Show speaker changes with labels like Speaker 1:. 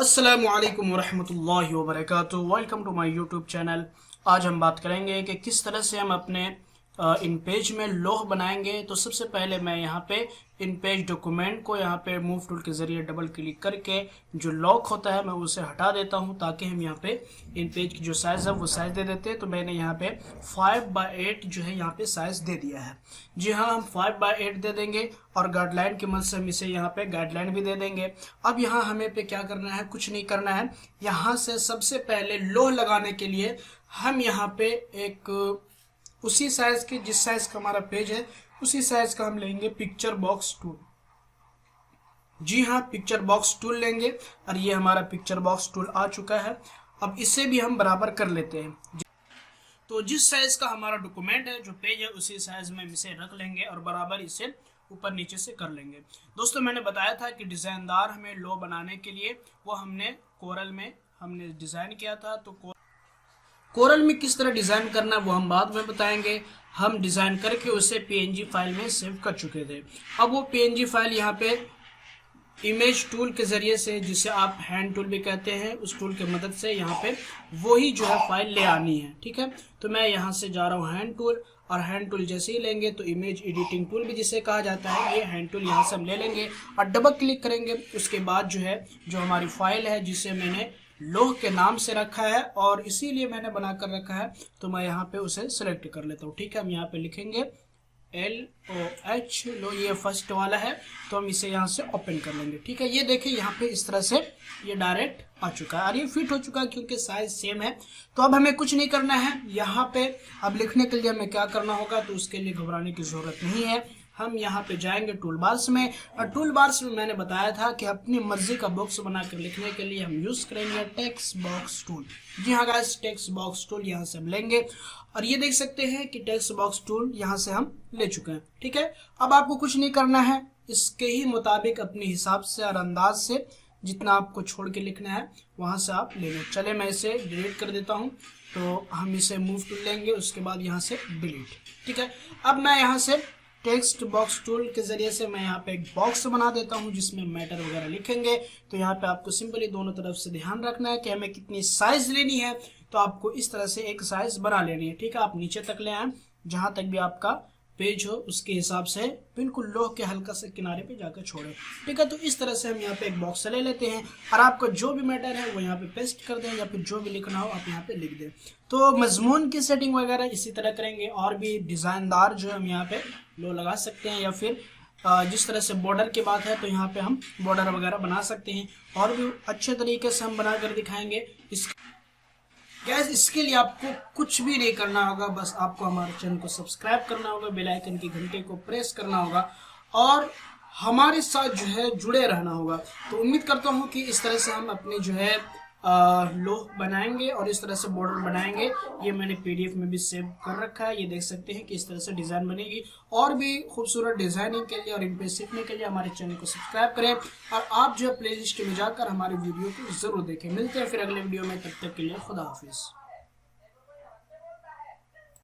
Speaker 1: अस्सलामुअलैकुम वरहमतुल्लाहि वबरकातुहू। Welcome to my YouTube channel. आज हम बात करेंगे कि किस तरह से हम अपने इन पेज में लोह बनाएंगे। तो सबसे पहले मैं यहाँ पे इन पेज डॉक्यूमेंट को यहाँ पे मूव टूल के ज़रिए डबल क्लिक करके जो लॉक होता है मैं उसे हटा देता हूँ, ताकि हम यहाँ पे इन पेज की जो साइज़ है वो साइज़ दे देते हैं। तो मैंने यहाँ पे 5/8 जो है यहाँ पे साइज़ दे दिया है। जी हाँ, हम 5/8 दे देंगे और गाइडलाइन की मदद से हम इसे यहाँ पे गाइडलाइन भी दे देंगे। अब यहाँ हमें पे क्या करना है, कुछ नहीं करना है। यहाँ से सबसे पहले लोह लगाने के लिए हम यहाँ पे एक उसी साइज के, जिस साइज का हमारा पेज है उसी साइज का हम लेंगे पिक्चर बॉक्स टूल। जी हाँ, पिक्चर बॉक्स टूल लेंगे और ये हमारा पिक्चर बॉक्स टूल आ चुका है। अब इसे भी हम बराबर कर लेते हैं। तो जिस साइज का हमारा डॉक्यूमेंट है, जो पेज है, उसी साइज में हम इसे रख लेंगे और बराबर इसे ऊपर नीचे से कर लेंगे। दोस्तों, मैंने बताया था कि डिजाइनदार हमें लो बनाने के लिए वो हमने कोरल में हमने डिजाइन किया था। तो कोरल में किस तरह डिज़ाइन करना है वो हम बाद में बताएंगे। हम डिज़ाइन करके उसे पीएनजी फाइल में सेव कर चुके थे। अब वो पीएनजी फाइल यहाँ पे इमेज टूल के ज़रिए से, जिसे आप हैंड टूल भी कहते हैं, उस टूल की मदद से यहाँ पे वही जो है फाइल ले आनी है। ठीक है, तो मैं यहाँ से जा रहा हूँ हैंड टूल, और हैंड टूल जैसे ही लेंगे तो इमेज एडिटिंग टूल भी जिसे कहा जाता है, ये हैंड टूल यहाँ से हम ले लेंगे और डबल क्लिक करेंगे। उसके बाद जो है जो हमारी फाइल है, जिसे मैंने लोह के नाम से रखा है और इसीलिए मैंने बना कर रखा है, तो मैं यहाँ पे उसे सिलेक्ट कर लेता हूँ। ठीक है, हम यहाँ पे लिखेंगे LOH, लो, ये फर्स्ट वाला है, तो हम इसे यहाँ से ओपन कर लेंगे। ठीक है, ये देखिए यहाँ पे इस तरह से ये डायरेक्ट आ चुका है और ये फिट हो चुका है क्योंकि साइज सेम है। तो अब हमें कुछ नहीं करना है। यहाँ पे अब लिखने के लिए हमें क्या करना होगा, तो उसके लिए घबराने की जरूरत नहीं है। हम यहाँ पे जाएंगे टूल बार्स में, और टूल बार्स में मैंने बताया था कि अपनी मर्जी का बॉक्स बनाकर लिखने के लिए हम यूज करेंगे टेक्स्ट बॉक्स टूल। जी हाँ गाइस, टेक्स्ट बॉक्स टूल यहाँ से हम लेंगे और ये देख सकते हैं कि टेक्स्ट बॉक्स टूल यहाँ से हम ले चुके हैं। ठीक है, अब आपको कुछ नहीं करना है, इसके ही मुताबिक अपने हिसाब से और अंदाज से जितना आपको छोड़ के लिखना है वहां से आप ले लें। चले, मैं इसे डिलीट कर देता हूँ। तो हम इसे मूव टूल लेंगे, उसके बाद यहाँ से डिलीट। ठीक है, अब मैं यहाँ से टेक्स्ट बॉक्स टूल के जरिए से मैं यहाँ पे एक बॉक्स बना देता हूँ जिसमें मैटर वगैरह लिखेंगे। तो यहाँ पे आपको सिंपली दोनों तरफ से ध्यान रखना है कि हमें कितनी साइज लेनी है। तो आपको इस तरह से एक साइज बना लेनी है। ठीक है, आप नीचे तक ले आए, जहां तक भी आपका पेज हो उसके हिसाब से बिल्कुल लोह के हल्का से किनारे पे जाकर छोड़े। ठीक है, तो इस तरह से हम यहाँ पे एक बॉक्स ले लेते हैं और आपको जो भी मैटर है वो यहाँ पे पेस्ट कर दें, या फिर जो भी लिखना हो आप यहाँ पे लिख दें। तो मजमून की सेटिंग वगैरह इसी तरह करेंगे, और भी डिजाइनदार जो हम यहाँ पे लो लगा सकते हैं, या फिर जिस तरह से बॉर्डर की बात है तो यहाँ पे हम बॉर्डर वगैरह बना सकते हैं, और भी अच्छे तरीके से हम बना कर दिखाएंगे। गैस, इसके लिए आपको कुछ भी नहीं करना होगा, बस आपको हमारे चैनल को सब्सक्राइब करना होगा, बेल आइकन की घंटे को प्रेस करना होगा और हमारे साथ जो है जुड़े रहना होगा। तो उम्मीद करता हूँ कि इस तरह से हम अपने जो है लोह बनाएंगे और इस तरह से बॉर्डर बनाएंगे। ये मैंने PDF में भी सेव कर रखा है, ये देख सकते हैं कि इस तरह से डिज़ाइन बनेगी। और भी खूबसूरत डिज़ाइनिंग के लिए और इन पे सीखने के लिए हमारे चैनल को सब्सक्राइब करें, और आप जो है प्लेलिस्ट में जाकर हमारे वीडियो को ज़रूर देखें। मिलते हैं फिर अगले वीडियो में, तब तक के लिए खुदा हाफिज़।